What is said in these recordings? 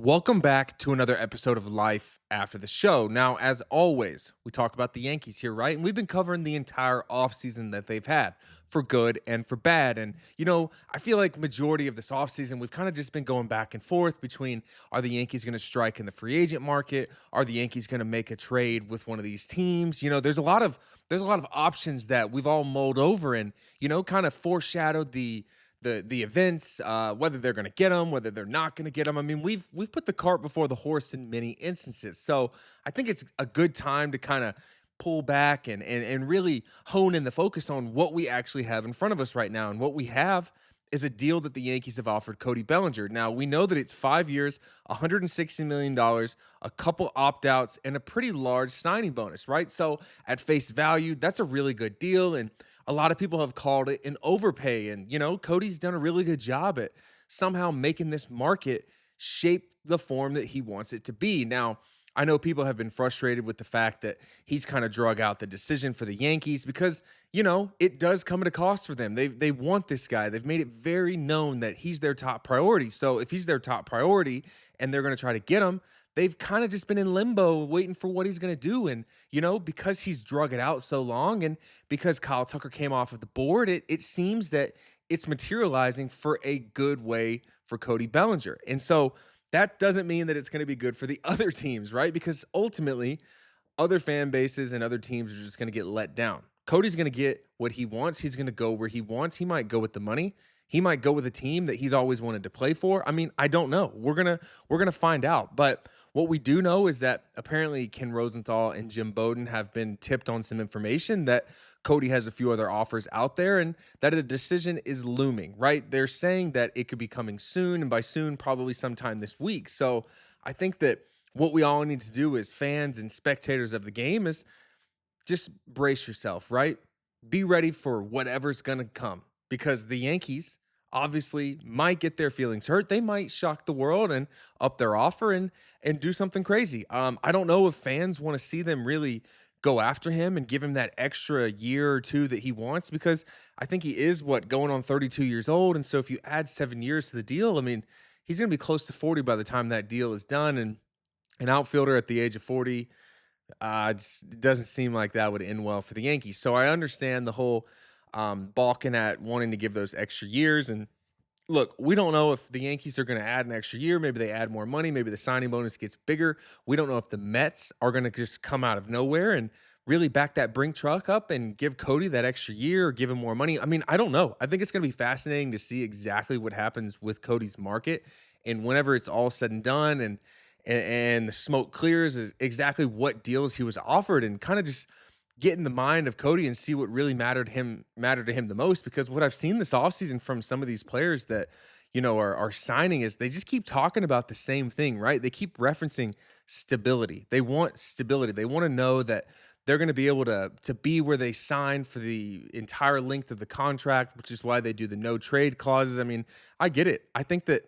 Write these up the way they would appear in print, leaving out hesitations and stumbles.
Welcome back to another episode of Life After the Show. Now, as always, we talk about the Yankees here, right? And we've been covering the entire offseason that they've had for good and for bad. And, I feel like majority of this offseason, we've kind of just been going back and forth between are the Yankees going to strike in the free agent market? Are the Yankees going to make a trade with one of these teams? There's a lot of options that we've all mulled over and, kind of foreshadowed the events, whether they're going to get them, whether they're not going to get them. I mean, we've put the cart before the horse in many instances. So I think it's a good time to kind of pull back and really hone in the focus on what we actually have in front of us right now. And what we have is a deal that the Yankees have offered Cody Bellinger. Now we know that it's 5 years, $160 million, a couple opt-outs, and a pretty large signing bonus, right? So at face value, that's a really good deal. And a lot of people have called it an overpay. And, Cody's done a really good job at somehow making this market shape the form that he wants it to be. Now, I know people have been frustrated with the fact that he's kind of drug out the decision for the Yankees because, it does come at a cost for them. They want this guy. They've made it very known that he's their top priority. So if he's their top priority and they're going to try to get him, they've kind of just been in limbo waiting for what he's going to do. And, because he's drug it out so long and because Kyle Tucker came off of the board, it seems that it's materializing for a good way for Cody Bellinger. And so that doesn't mean that it's going to be good for the other teams, right? Because ultimately, other fan bases and other teams are just going to get let down. Cody's going to get what he wants. He's going to go where he wants. He might go with the money. He might go with a team that he's always wanted to play for. I mean, I don't know. We're gonna find out. But what we do know is that apparently Ken Rosenthal and Jim Bowden have been tipped on some information that Cody has a few other offers out there and that a decision is looming, right? They're saying that it could be coming soon, and by soon, probably sometime this week. So I think that what we all need to do as fans and spectators of the game is just brace yourself, right? Be ready for whatever's going to come because the Yankees obviously might get their feelings hurt. They might shock the world and up their offer and do something crazy. I don't know if fans want to see them really go after him and give him that extra year or two that he wants because I think he is going on 32 years old. And so if you add 7 years to the deal, I mean, he's going to be close to 40 by the time that deal is done. And an outfielder at the age of 40, it doesn't seem like that would end well for the Yankees. So I understand the whole balking at wanting to give those extra years. And look, we don't know if the Yankees are going to add an extra year. Maybe they add more money. Maybe the signing bonus gets bigger. We don't know if the Mets are going to just come out of nowhere and really back that Brink truck up and give Cody that extra year or give him more money. I mean, I don't know. I think it's going to be fascinating to see exactly what happens with Cody's market. And whenever it's all said and done and the smoke clears is exactly what deals he was offered and kind of just get in the mind of Cody and see what really mattered to him the most. Because what I've seen this offseason from some of these players that, are signing is they just keep talking about the same thing, right? They keep referencing stability. They want stability. They want to know that they're going to be able to be where they sign for the entire length of the contract, which is why they do the no trade clauses. I mean, I get it. I think that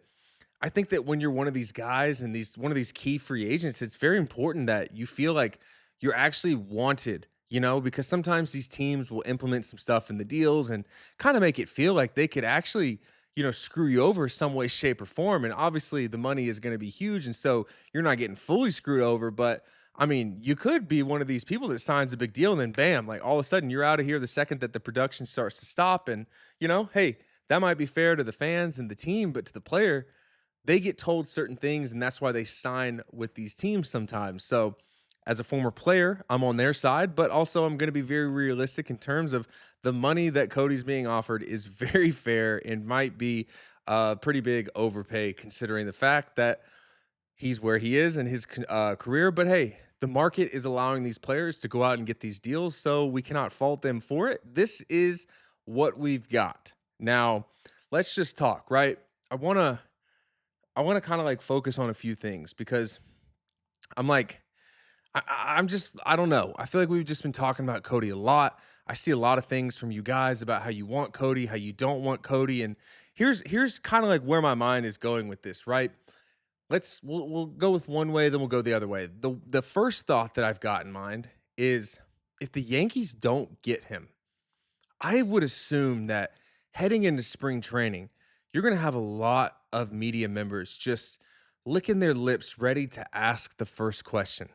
when you're one of these guys and one of these key free agents, it's very important that you feel like you're actually wanted, because sometimes these teams will implement some stuff in the deals and kind of make it feel like they could actually, screw you over some way, shape, or form. And obviously the money is going to be huge. And so you're not getting fully screwed over. But I mean, you could be one of these people that signs a big deal and then bam, like all of a sudden you're out of here the second that the production starts to stop. And, hey, that might be fair to the fans and the team, but to the player, they get told certain things, and that's why they sign with these teams sometimes. So, as a former player, I'm on their side, but also I'm going to be very realistic in terms of the money that Cody's being offered is very fair and might be a pretty big overpay considering the fact that he's where he is in his career. But hey, the market is allowing these players to go out and get these deals, so we cannot fault them for it. This is what we've got. Now, let's just talk, right? I want to kind of like focus on a few things because I'm like, I don't know. I feel like we've just been talking about Cody a lot. I see a lot of things from you guys about how you want Cody, how you don't want Cody. And here's kind of like where my mind is going with this, right? We'll go with one way, then we'll go the other way. The first thought that I've got in mind is if the Yankees don't get him, I would assume that heading into spring training, you're going to have a lot of media members just licking their lips, ready to ask the first question.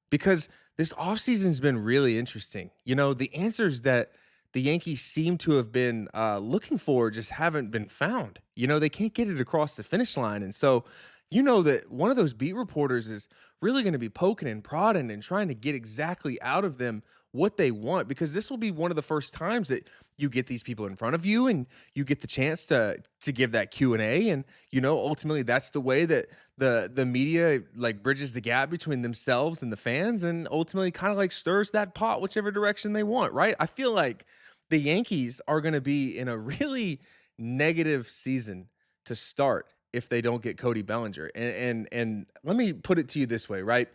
Because this offseason's been really interesting. The answers that the Yankees seem to have been looking for just haven't been found. They can't get it across the finish line. And so, that one of those beat reporters is really going to be poking and prodding and trying to get exactly out of them what they want, because this will be one of the first times that you get these people in front of you and you get the chance to give that Q&A. And ultimately that's the way that the media like bridges the gap between themselves and the fans, and ultimately kind of like stirs that pot whichever direction they want, right? I feel like the Yankees are going to be in a really negative season to start if they don't get Cody Bellinger. And let me put it to you this way, right?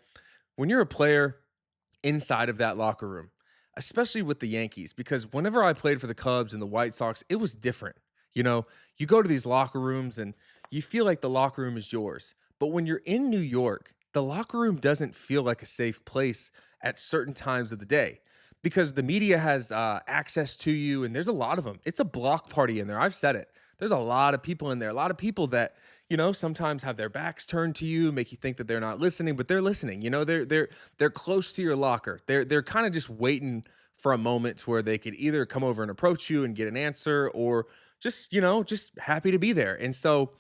When you're a player inside of that locker room, especially with the Yankees, because whenever I played for the Cubs and the White Sox, it was different. You go to these locker rooms and you feel like the locker room is yours. But when you're in New York, the locker room doesn't feel like a safe place at certain times of the day, because the media has access to you, and there's a lot of them. It's a block party in there. I've said it. There's a lot of people in there, a lot of people that sometimes have their backs turned to you, make you think that they're not listening, but they're listening. They're close to your locker. They're kind of just waiting for a moment where they could either come over and approach you and get an answer, or just happy to be there. And so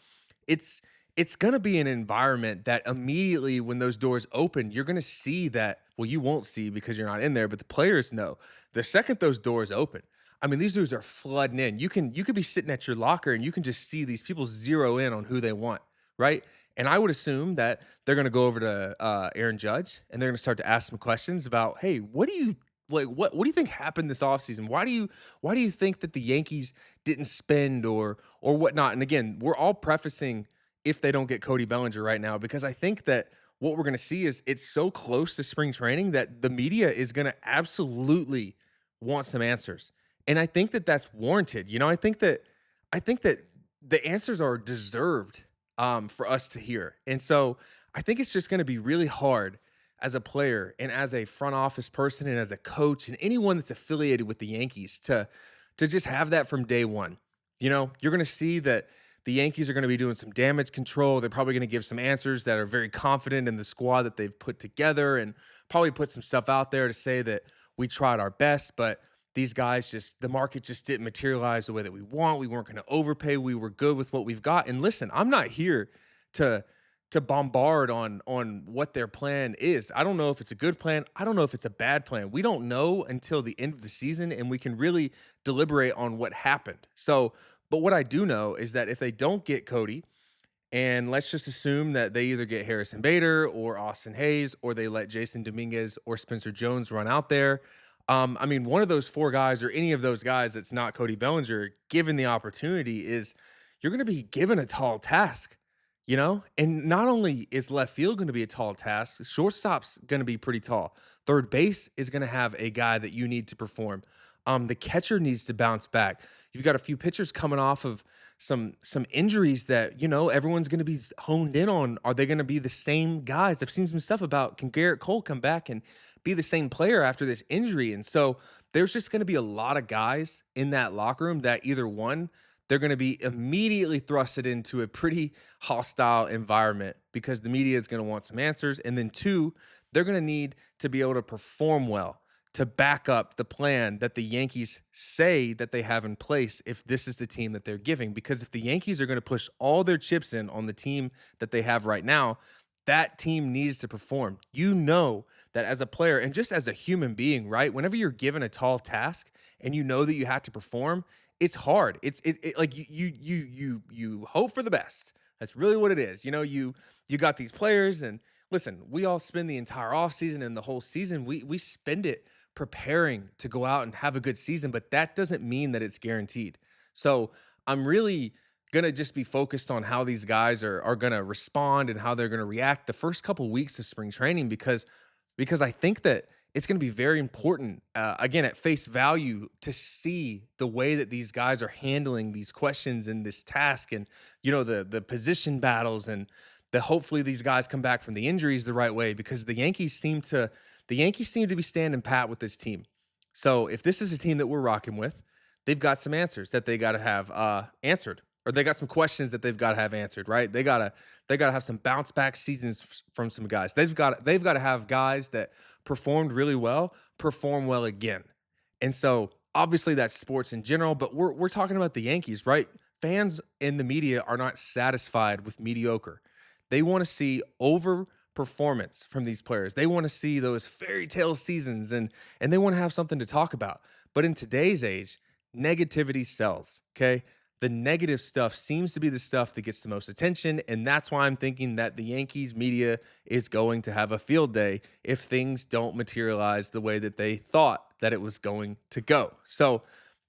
it's it's going to be an environment that immediately when those doors open, you're going to see that. Well, you won't see because you're not in there, but the players know. The second those doors open, I mean, these dudes are flooding in. You could be sitting at your locker and you can just see these people zero in on who they want, right? And I would assume that they're going to go over to Aaron Judge and they're going to start to ask some questions about, hey, what do you like? What do you think happened this offseason? Why do you think that the Yankees didn't spend or whatnot? And again, we're all prefacing if they don't get Cody Bellinger right now, because I think that what we're going to see is it's so close to spring training that the media is going to absolutely want some answers. And I think that that's warranted. I think that the answers are deserved for us to hear. And so I think it's just going to be really hard as a player and as a front office person and as a coach and anyone that's affiliated with the Yankees to just have that from day one. You're going to see that the Yankees are going to be doing some damage control. They're probably going to give some answers that are very confident in the squad that they've put together, and probably put some stuff out there to say that we tried our best, but these guys the market just didn't materialize the way that we want. We weren't going to overpay. We were good with what we've got. And listen, I'm not here to bombard on what their plan is. I don't know if it's a good plan. I don't know if it's a bad plan. We don't know until the end of the season, and we can really deliberate on what happened. So, but what I do know is that if they don't get Cody, and let's just assume that they either get Harrison Bader or Austin Hayes, or they let Jason Dominguez or Spencer Jones run out there. I mean, one of those four guys or any of those guys that's not Cody Bellinger, given the opportunity, is you're going to be given a tall task. And not only is left field going to be a tall task, shortstop's going to be pretty tall. Third base is going to have a guy that you need to perform. The catcher needs to bounce back. You've got a few pitchers coming off of some injuries that everyone's going to be honed in on. Are they going to be the same guys? I've seen some stuff about, can Garrett Cole come back and be the same player after this injury? And so there's just going to be a lot of guys in that locker room that either one, they're going to be immediately thrusted into a pretty hostile environment because the media is going to want some answers. And then two, they're going to need to be able to perform well to back up the plan that the Yankees say that they have in place if this is the team that they're giving. Because if the Yankees are going to push all their chips in on the team that they have right now, that team needs to perform. That as a player and just as a human being, right? Whenever you're given a tall task and that you have to perform, it's hard. It's like you hope for the best. That's really what it is. You got these players, and listen, we all spend the entire offseason and the whole season. We spend it preparing to go out and have a good season, but that doesn't mean that it's guaranteed. So I'm really gonna just be focused on how these guys are gonna respond and how they're gonna react the first couple weeks of spring training, because I think that it's going to be very important, again, at face value, to see the way that these guys are handling these questions and this task, and the position battles, and that hopefully these guys come back from the injuries the right way, because the Yankees seem to be standing pat with this team. So if this is a team that we're rocking with, they've got some answers that they got to have answered. or they got some questions that they've got to have answered, right? They gotta have some bounce back seasons from some guys. They've got to have guys that performed really well perform well again. And so obviously that's sports in general, but we're talking about the Yankees, right? Fans in the media are not satisfied with mediocre. They want to see over performance from these players. They want to see those fairy tale seasons, and they want to have something to talk about. But in today's age, negativity sells, okay? The negative stuff seems to be the stuff that gets the most attention, and that's why I'm thinking that the Yankees media is going to have a field day if things don't materialize the way that they thought that it was going to go. So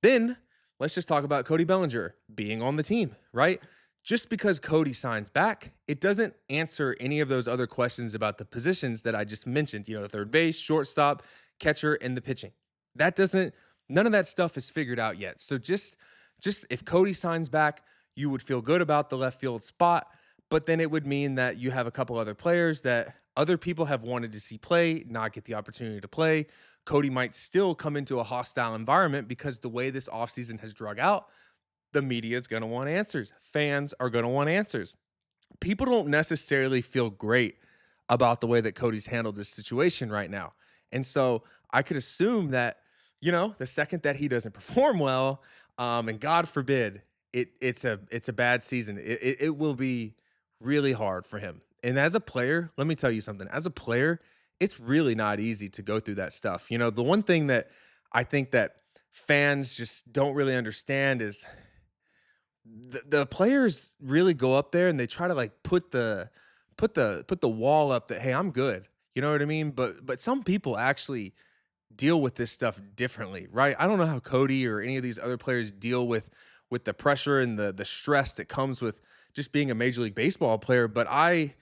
then let's just talk about Cody Bellinger being on the team, right? Just because Cody signs back, it doesn't answer any of those other questions about the positions that I just mentioned, third base, shortstop, catcher, and the pitching. That doesn't, none of that stuff is figured out yet. So just if Cody signs back, you would feel good about the left field spot, but then it would mean that you have a couple other players that other people have wanted to see play, not get the opportunity to play. Cody might still come into a hostile environment because the way this offseason has drug out, the media is going to want answers. Fans are going to want answers. People don't necessarily feel great about the way that Cody's handled this situation right now. And so I could assume that, the second that he doesn't perform well, and God forbid it's a bad season, it will be really hard for him. And as a player, let me tell you something. As a player, it's really not easy to go through that stuff. The one thing that I think that fans just don't really understand is the players really go up there and they try to like put the wall up that, hey, I'm good. You know what I mean? But some people actually deal with this stuff differently, right? I don't know how Cody or any of these other players deal with the pressure and the stress that comes with just being a Major League Baseball player, but I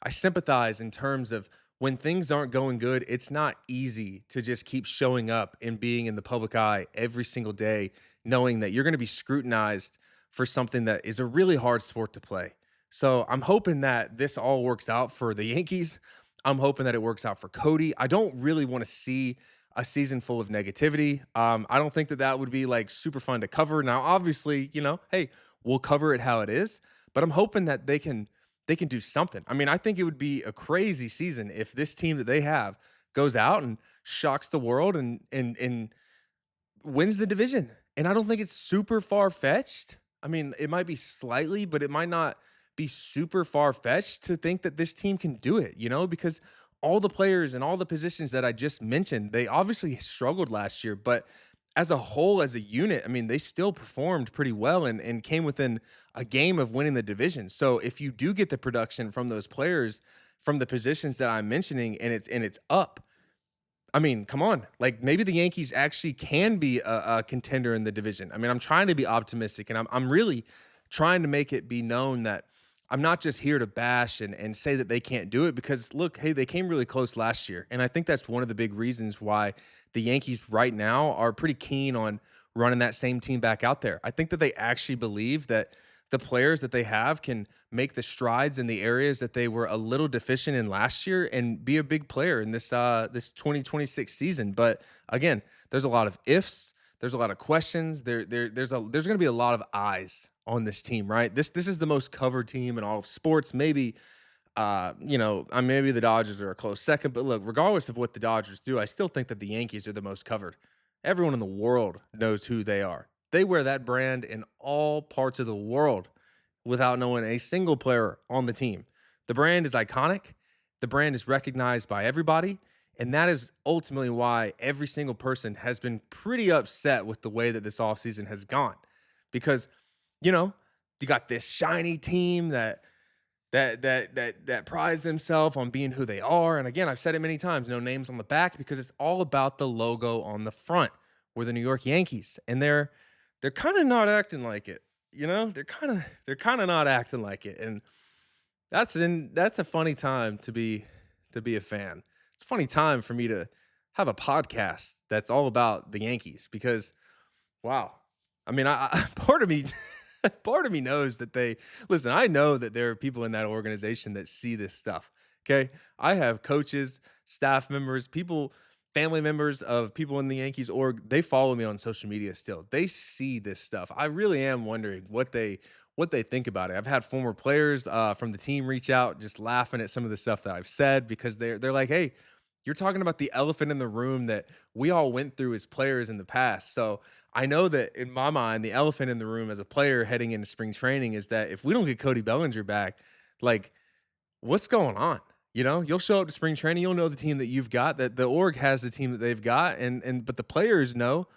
sympathize in terms of when things aren't going good, it's not easy to just keep showing up and being in the public eye every single day, knowing that you're going to be scrutinized for something that is a really hard sport to play. So I'm hoping that this all works out for the Yankees. I'm hoping that it works out for Cody. I don't really want to see a season full of negativity. I don't think that would be like super fun to cover. Now, obviously, hey, we'll cover it how it is, but I'm hoping that they can do something. I mean, I think it would be a crazy season if this team that they have goes out and shocks the world and wins the division. And I don't think it's super far fetched. I mean, it might be slightly, but it might not be super far fetched to think that this team can do it, because all the players and all the positions that I just mentioned, they obviously struggled last year, but as a whole, as a unit, I mean, they still performed pretty well and came within a game of winning the division. So if you do get the production from those players from the positions that I'm mentioning and it's up, I mean, come on. Like maybe the Yankees actually can be a contender in the division. I mean, I'm trying to be optimistic and I'm really trying to make it be known that I'm not just here to bash and say that they can't do it because look, hey, they came really close last year. And I think that's one of the big reasons why the Yankees right now are pretty keen on running that same team back out there. I think that they actually believe that the players that they have can make the strides in the areas that they were a little deficient in last year and be a big player in this 2026 season. But again, there's a lot of ifs, there's a lot of questions. There's going to be a lot of eyes on this team, right? This is the most covered team in all of sports. Maybe maybe the Dodgers are a close second, but look, regardless of what the Dodgers do, I still think that the Yankees are the most covered. Everyone in the world knows who they are. They wear that brand in all parts of the world without knowing a single player on the team. The brand is iconic. The brand is recognized by everybody. And that is ultimately why every single person has been pretty upset with the way that this offseason has gone. Because, you got this shiny team that prides themselves on being who they are. And again, I've said it many times, no names on the back because it's all about the logo on the front. We're the New York Yankees. And they're kind of not acting like it. They're kind of not acting like it. And that's a funny time to be a fan. It's a funny time for me to have a podcast that's all about the Yankees because wow. I mean, I part of me part of me knows that listen, I know that there are people in that organization that see this stuff. Okay. I have coaches, staff members, family members of people in the Yankees org. They follow me on social media still. They see this stuff. I really am wondering what they what they think about it. I've had former players from the team reach out, just laughing at some of the stuff that I've said because they're like, "Hey, you're talking about the elephant in the room that we all went through as players in the past." So I know that in my mind, the elephant in the room as a player heading into spring training is that if we don't get Cody Bellinger back, like what's going on? You know, you'll show up to spring training, you'll know the team that you've got, that the org has the team that they've got, and but the players know,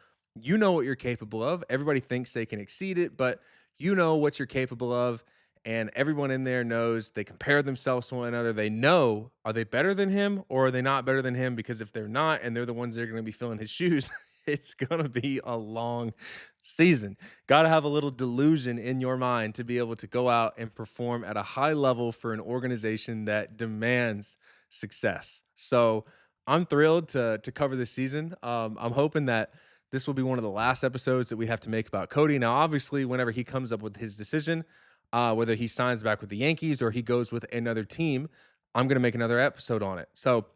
you know what you're capable of. Everybody thinks they can exceed it, but you know what you're capable of, and everyone in there knows. They compare themselves to one another. They know, are they better than him or are they not better than him? Because if they're not, and they're the ones that are going to be filling his shoes, it's going to be a long season. Got to have a little delusion in your mind to be able to go out and perform at a high level for an organization that demands success. So I'm thrilled to cover this season. I'm hoping that this will be one of the last episodes that we have to make about Cody. Now, obviously, whenever he comes up with his decision, whether he signs back with the Yankees or he goes with another team, I'm going to make another episode on it. So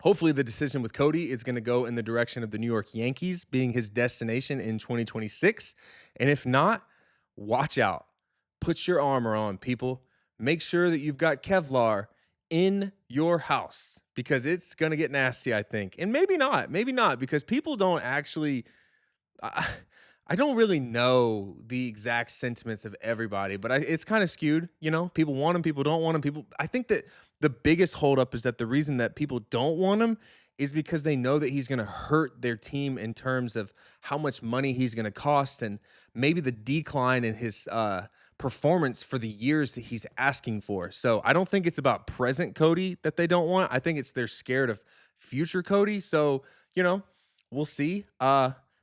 hopefully, the decision with Cody is going to go in the direction of the New York Yankees being his destination in 2026. And if not, watch out. Put your armor on, people. Make sure that you've got Kevlar in your house because it's going to get nasty, I think. And maybe not, because people don't actually. I, I don't really know the exact sentiments of everybody, but it's kind of skewed. You know, people want him, people don't want him. I think that the biggest holdup is that the reason that people don't want him is because they know that he's going to hurt their team in terms of how much money he's going to cost and maybe the decline in his performance for the years that he's asking for. So I don't think it's about present Cody that they don't want. I think it's they're scared of future Cody. So, you know, we'll see.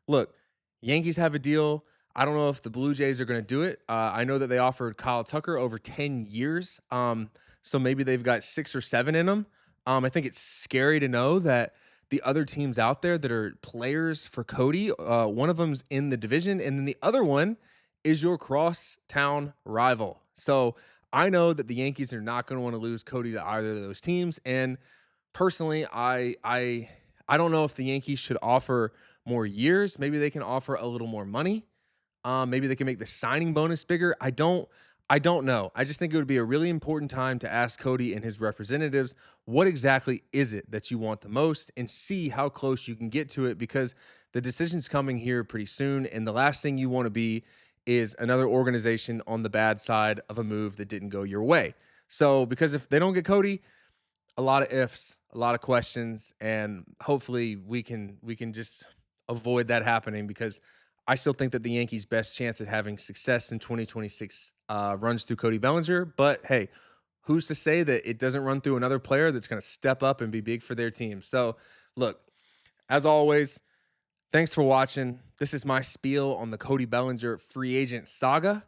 Look, Yankees have a deal. I don't know if the Blue Jays are going to do it. I know that they offered Kyle Tucker over 10 years. So maybe they've got 6 or 7 in them. I think it's scary to know that the other teams out there that are players for Cody, one of them's in the division, and then the other one is your crosstown rival. So I know that the Yankees are not going to want to lose Cody to either of those teams. And personally, I don't know if the Yankees should offer more years. Maybe they can offer a little more money. Maybe they can make the signing bonus bigger. I don't know. I just think it would be a really important time to ask Cody and his representatives, what exactly is it that you want the most, and see how close you can get to it, because the decision's coming here pretty soon. And the last thing you want to be is another organization on the bad side of a move that didn't go your way. So, because if they don't get Cody, a lot of ifs, a lot of questions, and hopefully we can just avoid that happening, because I still think that the Yankees' best chance at having success in 2026 runs through Cody Bellinger. But hey, who's to say that it doesn't run through another player that's going to step up and be big for their team? So, look, as always, thanks for watching. This is my spiel on the Cody Bellinger free agent saga.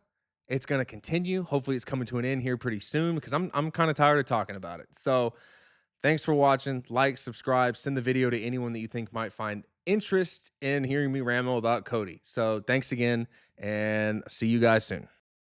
It's going to continue. Hopefully, it's coming to an end here pretty soon, because I'm kind of tired of talking about it. So, thanks for watching. Like, subscribe, send the video to anyone that you think might find interest in hearing me ramble about Cody. So thanks again, and see you guys soon.